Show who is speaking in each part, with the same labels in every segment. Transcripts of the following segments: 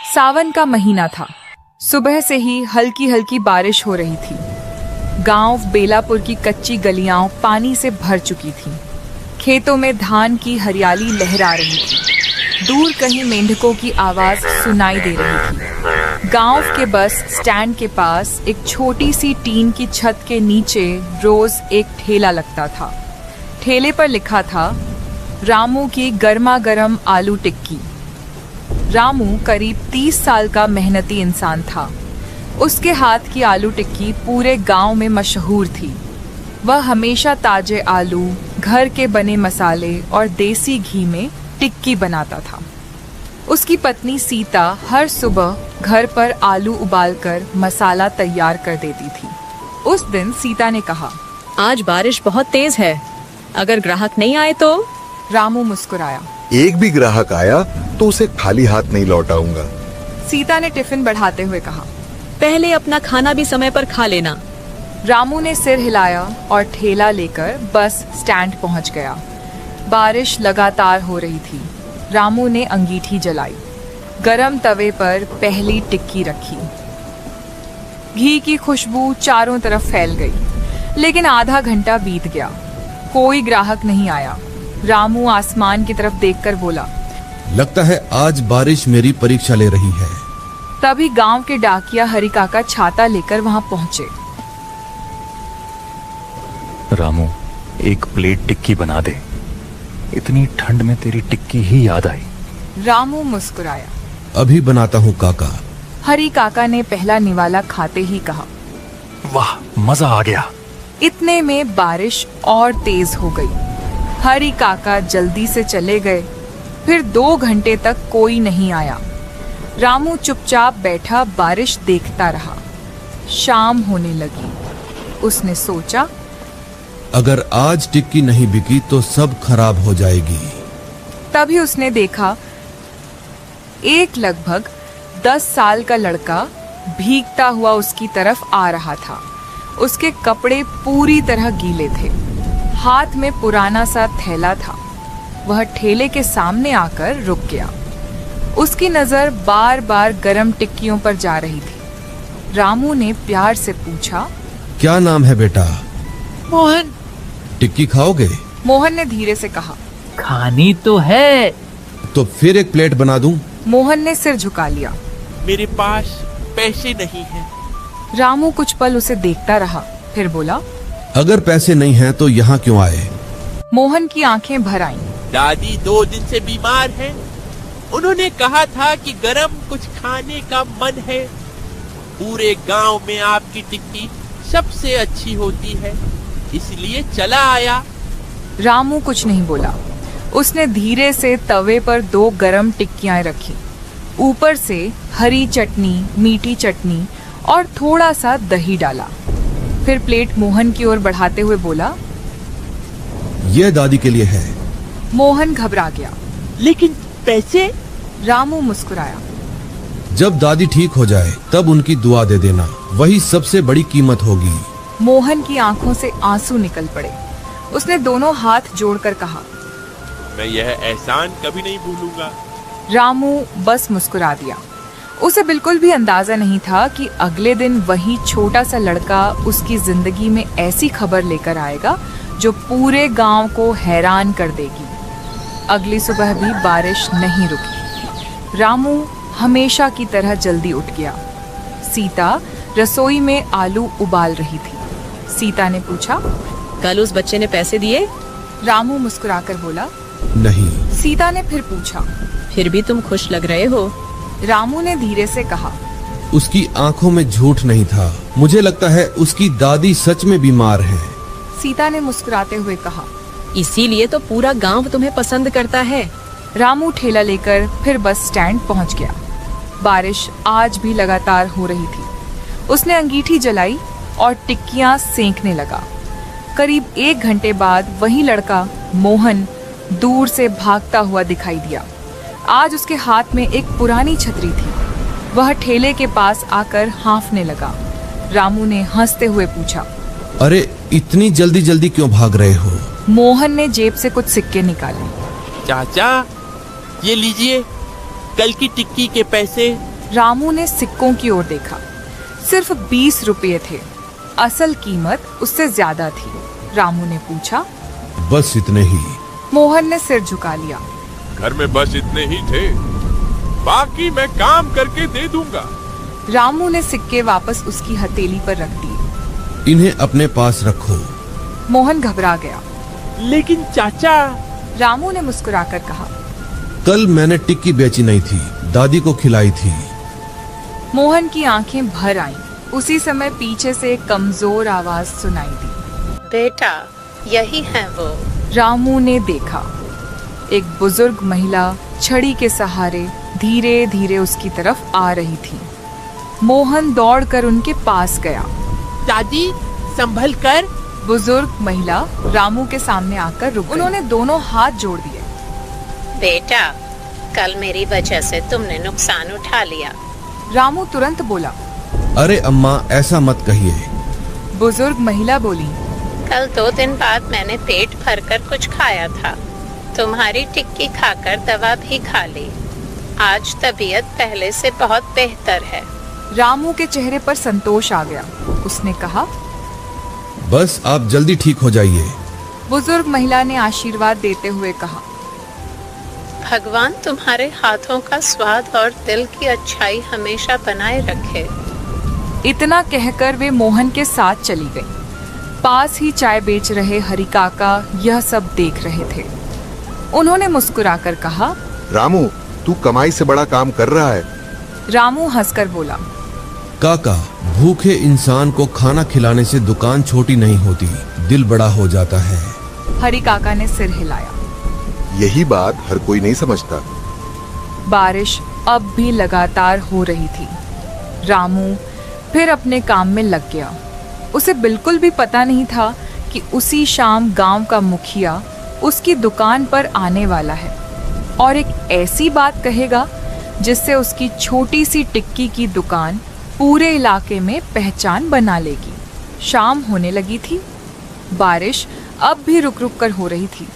Speaker 1: सावन का महीना था। सुबह से ही हल्की हल्की बारिश हो रही थी। गांव बेलापुर की कच्ची गलियां पानी से भर चुकी थीं। खेतों में धान की हरियाली लहरा रही थी। दूर कहीं मेंढकों की आवाज सुनाई दे रही थी। गांव के बस स्टैंड के पास एक छोटी सी टीन की छत के नीचे रोज एक ठेला लगता था। ठेले पर लिखा था, रामू की गर्मा गर्म आलू टिक्की। रामू करीब 30 साल का मेहनती इंसान था। उसके हाथ की आलू टिक्की पूरे गांव में मशहूर थी। वह हमेशा ताजे आलू, घर के बने मसाले और देसी घी में टिक्की बनाता था। उसकी पत्नी सीता हर सुबह घर पर आलू उबालकर मसाला तैयार कर देती थी। उस दिन सीता ने कहा,
Speaker 2: आज बारिश बहुत तेज है, अगर ग्राहक नहीं आए तो?
Speaker 1: रामू मुस्कुराया।
Speaker 3: एक भी ग्राहक आया तो उसे खाली हाथ नहीं लौटाऊंगा।
Speaker 1: सीता ने टिफिन बढ़ाते हुए कहा,
Speaker 2: पहले अपना खाना भी समय पर खा लेना।
Speaker 1: रामू ने सिर हिलाया और ठेला लेकर बस स्टैंड पहुंच गया। बारिश लगातार हो रही थी। रामू ने अंगीठी जलाई, गरम तवे पर पहली टिक्की रखी। घी की खुशबू चारों तरफ फैल गई। लेकिन आधा घंटा बीत गया, कोई ग्राहक नहीं आया। रामू आसमान की तरफ देखकर बोला,
Speaker 4: लगता है आज बारिश मेरी परीक्षा ले रही है।
Speaker 1: तभी गांव के डाकिया हरि काका छाता लेकर वहां पहुंचे।
Speaker 5: रामू, एक प्लेट टिक्की बना दे, इतनी ठंड में तेरी टिक्की ही याद आई।
Speaker 1: रामू मुस्कुराया।
Speaker 4: अभी बनाता हूँ काका।
Speaker 1: हरि काका ने पहला निवाला खाते ही कहा,
Speaker 5: वाह, मजा आ गया।
Speaker 1: इतने में बारिश और तेज हो गई। हरि काका जल्दी से चले गए। फिर 2 घंटे तक कोई नहीं आया। रामू चुपचाप बैठा बारिश देखता रहा। शाम होने लगी। उसने सोचा,
Speaker 4: अगर आज टिक्की नहीं बिकी तो सब खराब हो जाएगी।
Speaker 1: तभी उसने देखा एक लगभग 10 साल का लड़का भीगता हुआ उसकी तरफ आ रहा था। उसके कपड़े पूरी तरह गीले थे। हाथ में पुराना सा थैला था। वह ठेले के सामने आकर रुक गया। उसकी नजर बार बार गरम टिक्कियों पर जा रही थी। रामू ने प्यार से पूछा,
Speaker 4: क्या नाम है बेटा?
Speaker 6: मोहन।
Speaker 4: टिक्की खाओगे?
Speaker 1: मोहन ने धीरे से कहा।
Speaker 6: खानी तो है।
Speaker 4: तो फिर एक प्लेट बना दूं?
Speaker 1: मोहन ने सिर झुका लिया।
Speaker 7: मेरे पास पैसे नहीं हैं।
Speaker 1: रामू कुछ पल उसे देखता रहा, फिर बोला,
Speaker 4: अगर पैसे नहीं हैं तो यहाँ क्यों आए?
Speaker 1: मोहन की आंखें भर आईं।
Speaker 7: दादी 2 दिन से बीमार हैं। उन्होंने कहा था कि गरम कुछ खाने का मन है। पूरे गांव में आपकी टिक्की सबसे अच्छी होती है, इसलिए चला आया।
Speaker 1: रामू कुछ नहीं बोला। उसने धीरे से तवे पर 2 गरम टिक्कियां रखी। ऊपर से हरी चटनी, मीठी चटनी और थोड़ा सा दही डाला। फिर प्लेट मोहन की ओर बढ़ाते हुए बोला,
Speaker 4: ये दादी के लिए है।
Speaker 1: मोहन घबरा गया।
Speaker 7: लेकिन पैसे?
Speaker 1: रामू मुस्कुराया।
Speaker 4: जब दादी ठीक हो जाए तब उनकी दुआ दे देना, वही सबसे बड़ी कीमत होगी।
Speaker 1: मोहन की आंखों से आंसू निकल पड़े। उसने दोनों हाथ जोड़कर कहा,
Speaker 7: मैं यह एहसान कभी नहीं भूलूंगा।
Speaker 1: रामू बस मुस्कुरा दिया। उसे बिल्कुल भी अंदाजा नहीं था कि अगले दिन वही छोटा सा लड़का उसकी जिंदगी में ऐसी खबर लेकर आएगा जो पूरे गांव को हैरान कर देगी। अगली सुबह भी बारिश नहीं रुकी। रामू हमेशा की तरह जल्दी उठ गया। सीता रसोई में आलू उबाल रही थी। सीता ने पूछा,
Speaker 2: कल उस बच्चे ने पैसे दिए?
Speaker 1: रामू मुस्कुराकर बोला,
Speaker 4: नहीं।
Speaker 1: सीता ने फिर पूछा,
Speaker 2: फिर भी तुम खुश लग रहे हो।
Speaker 1: रामू ने धीरे से कहा,
Speaker 4: उसकी आंखों में झूठ नहीं था। मुझे लगता है उसकी दादी सच में बीमार है।
Speaker 1: सीता ने मुस्कुराते हुए कहा,
Speaker 2: इसीलिए तो पूरा गांव तुम्हें पसंद करता है।
Speaker 1: रामू ठेला लेकर फिर बस स्टैंड पहुंच गया। बारिश आज भी लगातार हो रही थी। उसने अंगीठी जलाई और टिक्कियां सेंकने लगा। करीब 1 घंटे बाद वही लड़का मोहन दूर से भागता हुआ दिखाई दिया। आज उसके हाथ में एक पुरानी छतरी थी। वह ठेले के पास आकर हाँफने लगा। रामू ने हंसते हुए पूछा,
Speaker 4: अरे इतनी जल्दी जल्दी क्यों भाग रहे हो?
Speaker 1: मोहन ने जेब से कुछ सिक्के निकाले।
Speaker 7: चाचा, ये लीजिए, कल की टिक्की के पैसे।
Speaker 1: रामू ने सिक्कों की ओर देखा। सिर्फ 20 रुपये थे। असल कीमत उससे ज्यादा थी। रामू ने पूछा।
Speaker 4: बस इतने ही।
Speaker 1: मोहन ने सिर झुका लिया।
Speaker 8: घर में बस इतने ही थे, बाकी मैं काम करके दे दूंगा।
Speaker 1: रामू ने सिक्के वापस उसकी हथेली पर रख दिए।
Speaker 4: इन्हें अपने पास रखो।
Speaker 1: मोहन घबरा गया।
Speaker 7: लेकिन चाचा,
Speaker 1: रामू ने मुस्कुराकर कहा।
Speaker 4: कल मैंने टिक्की बेची नहीं थी, दादी को खिलाई थी।
Speaker 1: मोहन की आंखें भर आईं। उसी समय पीछे से एक कमजोर आवाज सुनाई दी।
Speaker 9: बेटा, यही है वो।
Speaker 1: रामू ने देखा। एक बुजुर्ग महिला छड़ी के सहारे धीरे धीरे उसकी तरफ आ रही थी। मोहन दौड़कर उनके पास गया।
Speaker 7: दादी, संभल कर।
Speaker 1: बुजुर्ग महिला रामू के सामने आकर रुक गई। उन्होंने दोनों हाथ जोड़ दिए।
Speaker 9: बेटा, कल मेरी वजह से तुमने नुकसान उठा लिया।
Speaker 1: रामू तुरंत बोला।
Speaker 4: अरे अम्मा, ऐसा मत कहिए।
Speaker 1: बुजुर्ग महिला बोली।
Speaker 9: कल 2 दिन बाद मैंने पेट भरकर कुछ खाया था। तुम्हारी टिक्की खाकर दवा भी खा ली। आज तबीयत पहले से बहुत बेहतर है।
Speaker 1: रामू के चेहरे पर संतोष आ गया। उसने कहा,
Speaker 4: बस आप जल्दी ठीक हो जाइए।
Speaker 1: बुजुर्ग महिला ने आशीर्वाद देते हुए कहा।
Speaker 9: भगवान तुम्हारे हाथों का स्वाद और दिल की अच्छाई हमेशा बनाए रखे।
Speaker 1: इतना कहकर वे मोहन के साथ चली गई। पास ही चाय बेच रहे हरि काका यह सब देख रहे थे। उन्होंने मुस्कुराकर कहा।
Speaker 3: रामू, तू कमाई से बड़ा काम कर रहा है।
Speaker 1: रामू हंसकर बोला।
Speaker 4: काका, भूखे इंसान को खाना खिलाने से दुकान छोटी नहीं होती, दिल बड़ा हो जाता है।
Speaker 1: हरि काका ने सिर हिलाया।
Speaker 3: यही बात हर कोई नहीं समझता।
Speaker 1: बारिश अब भी लगातार हो रही थी। रामू फिर अपने काम में लग गया। उसे बिल्कुल भी पता नहीं था कि उसी शाम गांव का मुखिया उसकी दुकान पर आने वाला है और एक ऐसी बात कहेगा जिससे उसकी छोटी सी टिक्की की दुकान पूरे इलाके में पहचान बना लेगी। शाम होने लगी थी। बारिश अब भी रुक रुक कर हो रही थी।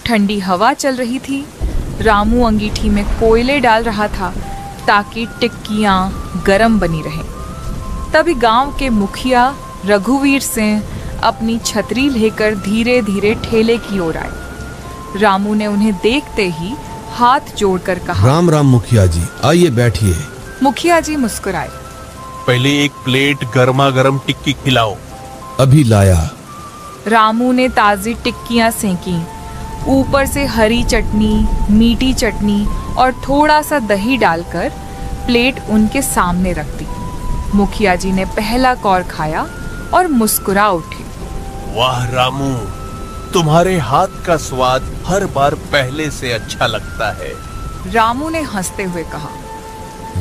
Speaker 1: ठंडी हवा चल रही थी। रामू अंगीठी में कोयले डाल रहा था ताकि टिक्कियां गरम बनी रहें। तभी गांव के मुखिया रघुवीर सिंह अपनी छतरी लेकर धीरे धीरे ठेले की ओर आए। रामू ने उन्हें देखते ही हाथ जोड़कर कहा।
Speaker 4: राम राम मुखिया जी, आइए बैठिए।
Speaker 1: मुखिया जी मुस्कुराए।
Speaker 8: पहले एक प्लेट गर्मा गर्म टिक्की खिलाओ।
Speaker 4: अभी लाया।
Speaker 1: रामू ने ताजी टिक्कियां सेंकी। ऊपर से हरी चटनी, मीठी चटनी और थोड़ा सा दही डालकर प्लेट उनके सामने रख दी। मुखिया जी ने पहला कौर खाया और मुस्कुरा उठे।
Speaker 8: वाह रामू, तुम्हारे हाथ का स्वाद हर बार पहले से अच्छा लगता है।
Speaker 1: रामू ने हंसते हुए कहा।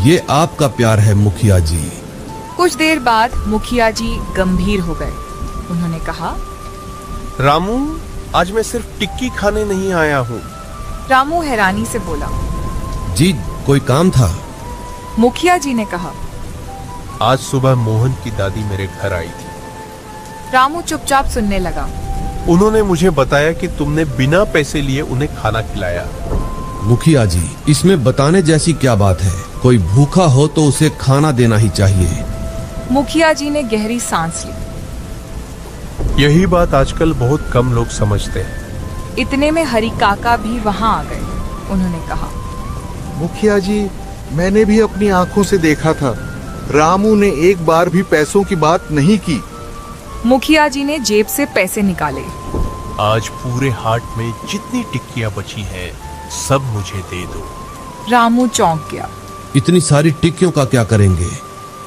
Speaker 4: ये आपका प्यार है मुखिया जी।
Speaker 1: कुछ देर बाद मुखिया जी गंभीर हो गए। उन्होंने कहा।
Speaker 8: रामू, आज मैं सिर्फ टिक्की खाने नहीं आया हूँ।
Speaker 1: रामू हैरानी से बोला।
Speaker 4: जी, कोई काम था?
Speaker 1: मुखिया जी ने कहा।
Speaker 8: आज सुबह मोहन की दादी मेरे घर आई थी।
Speaker 1: रामू चुपचाप सुनने लगा।
Speaker 8: उन्होंने मुझे बताया कि तुमने बिना पैसे लिए उन्हें खाना खिलाया।
Speaker 4: मुखिया जी, इसमें बताने जैसी क्या बात है? कोई भूखा हो तो उसे खाना देना ही चाहिए।
Speaker 1: मुखिया जी ने गहरी सांस ली।
Speaker 8: यही बात आजकल बहुत कम लोग समझते हैं।
Speaker 1: इतने में हरि काका भी वहां आ गए। उन्होंने कहा।
Speaker 3: मुखिया जी, मैंने भी अपनी आंखों से देखा था। रामू ने एक बार भी पैसों की बात नहीं की।
Speaker 1: मुखिया जी ने जेब से पैसे निकाले।
Speaker 8: आज पूरे हाट में जितनी टिक्कियां बची हैं, सब मुझे दे दो।
Speaker 1: रामू चौंक गया।
Speaker 4: इतनी सारी टिक्कियों का क्या करेंगे?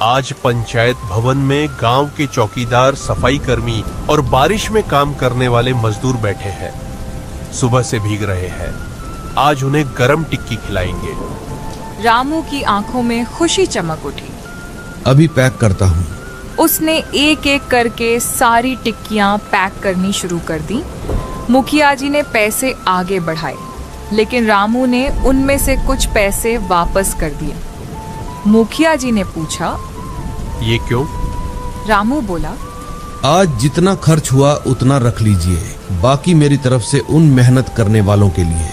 Speaker 8: आज पंचायत भवन में गांव के चौकीदार, सफाई कर्मी और बारिश में काम करने वाले मजदूर बैठे हैं। सुबह से भीग रहे हैं। आज उन्हें गरम टिक्की खिलाएंगे।
Speaker 1: रामू की आंखों में खुशी चमक उठी।
Speaker 4: अभी पैक करता हूँ।
Speaker 1: उसने एक एक करके सारी टिक्कियां पैक करनी शुरू कर दी। मुखिया जी ने पैसे आगे बढ़ाए, लेकिन रामू ने उनमें से कुछ पैसे वापस कर दिए। मुखिया जी ने पूछा,
Speaker 8: ये क्यों?
Speaker 1: रामू बोला।
Speaker 4: आज जितना खर्च हुआ उतना रख लीजिए, बाकी मेरी तरफ से उन मेहनत करने वालों के लिए।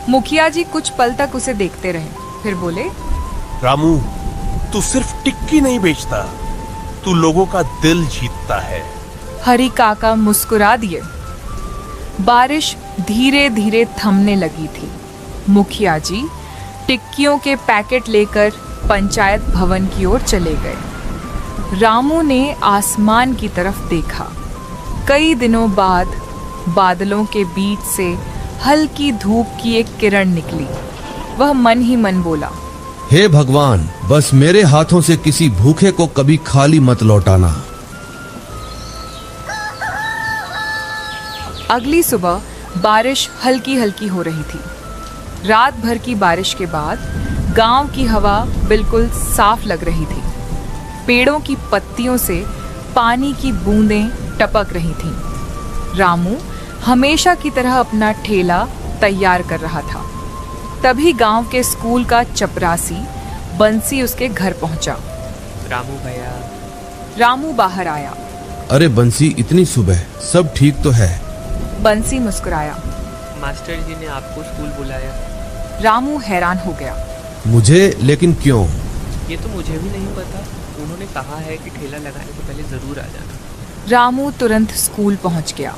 Speaker 1: मुखिया जी कुछ पल तक उसे देखते रहे, फिर बोले।
Speaker 8: रामू, तू सिर्फ टिक्की नहीं बेचता, तू लोगों का दिल जीतता है।
Speaker 1: हरी काका मुस्कुरा दिए। बारिश धीरे धीरे थमने लगी थी। मुखिया जी टिक्कियों के पैकेट लेकर पंचायत भवन की ओर चले गए। रामू ने आसमान की तरफ देखा। कई दिनों बाद बादलों के बीच से हल्की धूप की एक किरण निकली। वह मन ही मन बोला,
Speaker 4: हे भगवान, बस मेरे हाथों से किसी भूखे को कभी खाली मत लौटाना।
Speaker 1: अगली सुबह बारिश हल्की हल्की हो रही थी। रात भर की बारिश के बाद गांव की हवा बिल्कुल साफ लग रही थी। पेड़ों की पत्तियों से पानी की बूंदें टपक रही थीं। रामू हमेशा की तरह अपना ठेला तैयार कर रहा था। तभी गांव के स्कूल का चपरासी बंसी उसके घर पहुंचा।
Speaker 10: रामू भैया।
Speaker 1: रामू बाहर आया।
Speaker 4: अरे बंसी, इतनी सुबह सब ठीक तो है?
Speaker 1: बंसी मुस्कुराया।
Speaker 10: मास्टर जी ने आपको स्कूल बुलाया।
Speaker 1: रामू हैरान हो गया।
Speaker 4: मुझे? लेकिन क्यों?
Speaker 10: ये तो मुझे भी नहीं पता। उन्होंने कहा है कि ठेला लगाने से पहले जरूर आ जाना।
Speaker 1: रामू तुरंत स्कूल पहुंच गया।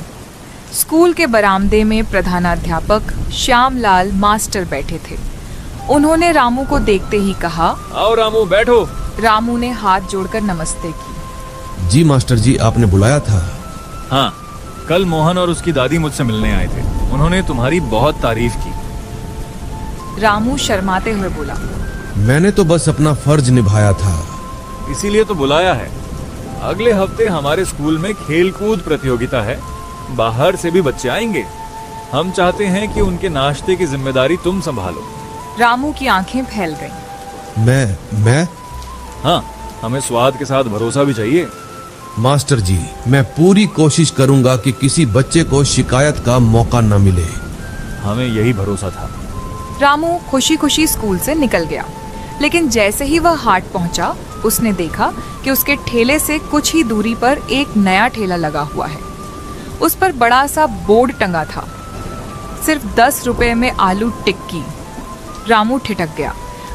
Speaker 1: स्कूल के बरामदे में प्रधानाध्यापक श्यामलाल मास्टर बैठे थे। उन्होंने रामू को देखते ही कहा,
Speaker 5: आओ रामू, बैठो।
Speaker 1: रामू ने हाथ जोड़कर नमस्ते की।
Speaker 4: जी मास्टर जी, आपने बुलाया था?
Speaker 5: हाँ, कल मोहन और उसकी दादी मुझसे मिलने आए थे। उन्होंने तुम्हारी बहुत तारीफ की।
Speaker 1: रामू शर्माते हुए बोला,
Speaker 4: मैंने तो बस अपना फर्ज निभाया था।
Speaker 5: इसीलिए तो बुलाया है। अगले हफ्ते हमारे स्कूल में खेलकूद प्रतियोगिता है। बाहर से भी बच्चे आएंगे। हम चाहते हैं कि उनके नाश्ते की जिम्मेदारी तुम संभालो।
Speaker 1: रामू की आंखें फैल गईं।
Speaker 4: मैं?
Speaker 5: हाँ, हमें स्वाद के साथ भरोसा भी चाहिए।
Speaker 4: मास्टर जी, मैं पूरी कोशिश करूंगा कि किसी बच्चे को शिकायत का मौका न मिले।
Speaker 5: हमें यही भरोसा था।
Speaker 1: रामू खुशी खुशी स्कूल से निकल गया। लेकिन जैसे ही वह हाट पहुंचा, उसने देखा कि उसके ठेले से कुछ ही दूरी पर एक नया ठेला लगा हुआ है। उस पर बड़ा सा बोर्ड टंगा था, सिर्फ 10 रुपए में आलू टिक्की। रामू ठिठक गया।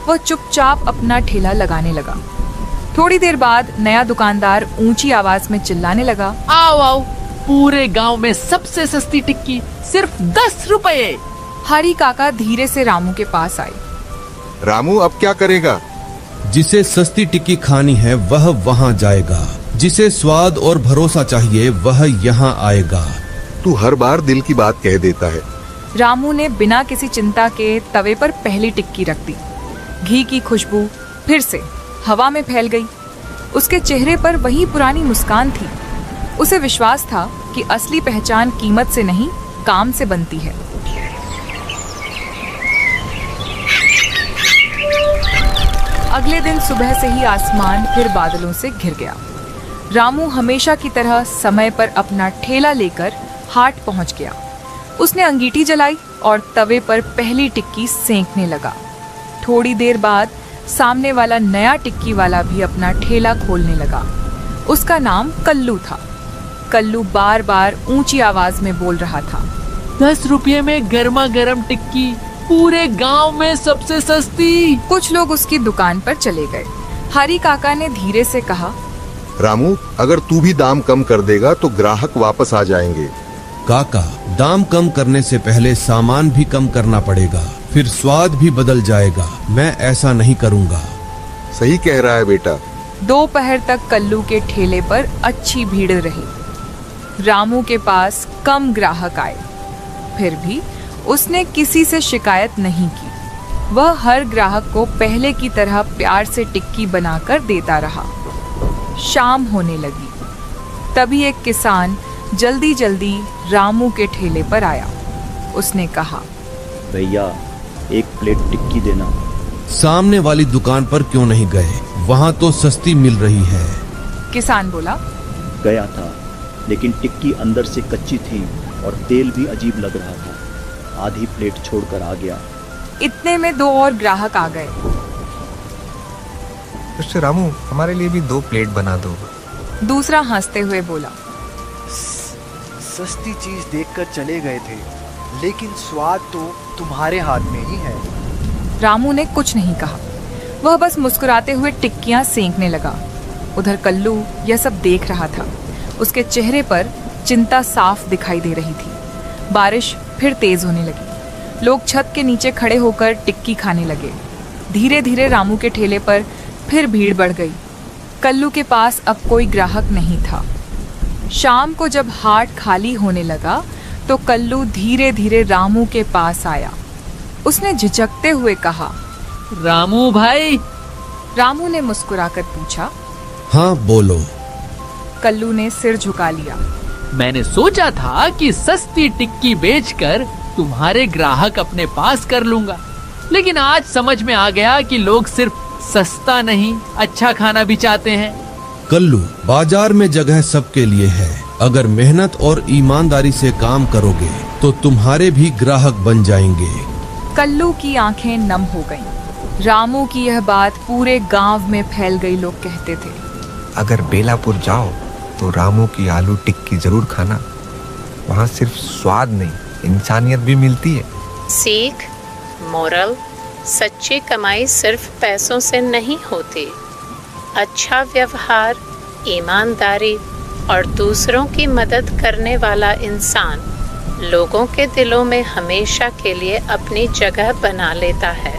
Speaker 1: वह चुपचाप अपना ठेला लगाने लगा। थोड़ी देर बाद नया दुकानदार ऊंची आवाज में चिल्लाने लगा,
Speaker 6: आओ आओ, पूरे गांव में सबसे सस्ती टिक्की सिर्फ 10 रुपए।
Speaker 1: हरी काका धीरे से रामू के पास आए।
Speaker 3: रामू अब क्या करेगा?
Speaker 4: जिसे सस्ती टिक्की खानी है वह वहाँ जाएगा। जिसे स्वाद और भरोसा चाहिए वह यहाँ आएगा।
Speaker 3: तू हर बार दिल की बात कह देता है।
Speaker 1: रामू ने बिना किसी चिंता के तवे पर पहली टिक्की रख दी। घी की खुशबू फिर से हवा में फैल गई। उसके चेहरे पर वही पुरानी मुस्कान थी। उसे विश्वास था कि असली पहचान कीमत से नहीं, काम से बनती है। अगले दिन सुबह से ही आसमान फिर बादलों से घिर गया। रामू हमेशा की तरह समय पर अपना ठेला लेकर हाट पहुंच गया। उसने अंगीठी जलाई और तवे पर पहली टिक्की सेंकने लगा। थोड़ी देर बाद सामने वाला नया टिक्की वाला भी अपना ठेला खोलने लगा। उसका नाम कल्लू था। कल्लू बार बार ऊंची आवाज में बोल रहा था,
Speaker 6: 10 रुपये में गर्मा गर्म टिक्की, पूरे गांव में सबसे सस्ती।
Speaker 1: कुछ लोग उसकी दुकान पर चले गए। हरी काका ने धीरे से कहा,
Speaker 3: रामू, अगर तू भी दाम कम कर देगा तो ग्राहक वापस आ जाएंगे।
Speaker 4: काका, दाम कम करने से पहले सामान भी कम करना पड़ेगा, फिर स्वाद भी बदल जाएगा। मैं ऐसा नहीं करूँगा।
Speaker 3: सही कह रहा है बेटा।
Speaker 1: दोपहर तक कल्लू के ठेले पर अच्छी भीड़ रही। रामू के पास कम ग्राहक आए, फिर भी उसने किसी से शिकायत नहीं की। वह हर ग्राहक को पहले की तरह प्यार से टिक्की बनाकर देता रहा। शाम होने लगी। तभी एक किसान जल्दी जल्दी रामू के ठेले पर आया। उसने कहा,
Speaker 11: भैया, एक प्लेट टिक्की देना।
Speaker 4: सामने वाली दुकान पर क्यों नहीं गए? वहाँ तो सस्ती मिल रही है।
Speaker 1: किसान बोला,
Speaker 11: गया था, लेकिन टिक्की अंदर से कच्ची थी और तेल भी अजीब लग रहा था। आधी प्लेट छोड़कर आ गया।
Speaker 1: इतने में 2 और ग्राहक आ गए।
Speaker 12: मिस्टर रामू, हमारे लिए भी 2 प्लेट बना दो।
Speaker 1: दूसरा हंसते हुए बोला,
Speaker 13: सस्ती चीज देखकर चले गए थे, लेकिन स्वाद तो तुम्हारे हाथ में ही है।
Speaker 1: रामू ने कुछ नहीं कहा। वह बस मुस्कुराते हुए टिक्कियां सेंकने लगा। उधर कल्लू यह सब देख रहा था। उसके चेहरे पर चिंता साफ दिखाई दे रही थी। बारिश फिर तेज होने लगी। लोग छत के नीचे खड़े होकर टिक्की खाने लगे। धीरे धीरे रामू के ठेले पर फिर भीड़ बढ़ गई। कल्लू के पास अब कोई ग्राहक नहीं था। शाम को जब हाट खाली होने लगा तो कल्लू धीरे धीरे रामू के पास आया। उसने झिझकते हुए कहा,
Speaker 6: रामू भाई।
Speaker 1: रामू ने मुस्कुराकर पूछा,
Speaker 4: हाँ बोलो।
Speaker 1: कल्लू ने सिर झुका लिया।
Speaker 6: मैंने सोचा था कि सस्ती टिक्की बेचकर तुम्हारे ग्राहक अपने पास कर लूंगा, लेकिन आज समझ में आ गया कि लोग सिर्फ सस्ता नहीं अच्छा खाना भी चाहते हैं।
Speaker 4: कल्लू, बाजार में जगह सबके लिए है। अगर मेहनत और ईमानदारी से काम करोगे तो तुम्हारे भी ग्राहक बन जाएंगे।
Speaker 1: कल्लू की आंखें नम हो गईं। रामू की यह बात पूरे गांव में फैल गई। लोग कहते थे,
Speaker 12: अगर बेलापुर जाओ तो रामू की आलू टिक्की जरूर खाना। वहाँ सिर्फ स्वाद नहीं, इंसानियत भी मिलती है।
Speaker 9: सीख, मोरल, सच्ची कमाई सिर्फ पैसों से नहीं होती। अच्छा व्यवहार, ईमानदारी और दूसरों की मदद करने वाला इंसान लोगों के दिलों में हमेशा के लिए अपनी जगह बना लेता है।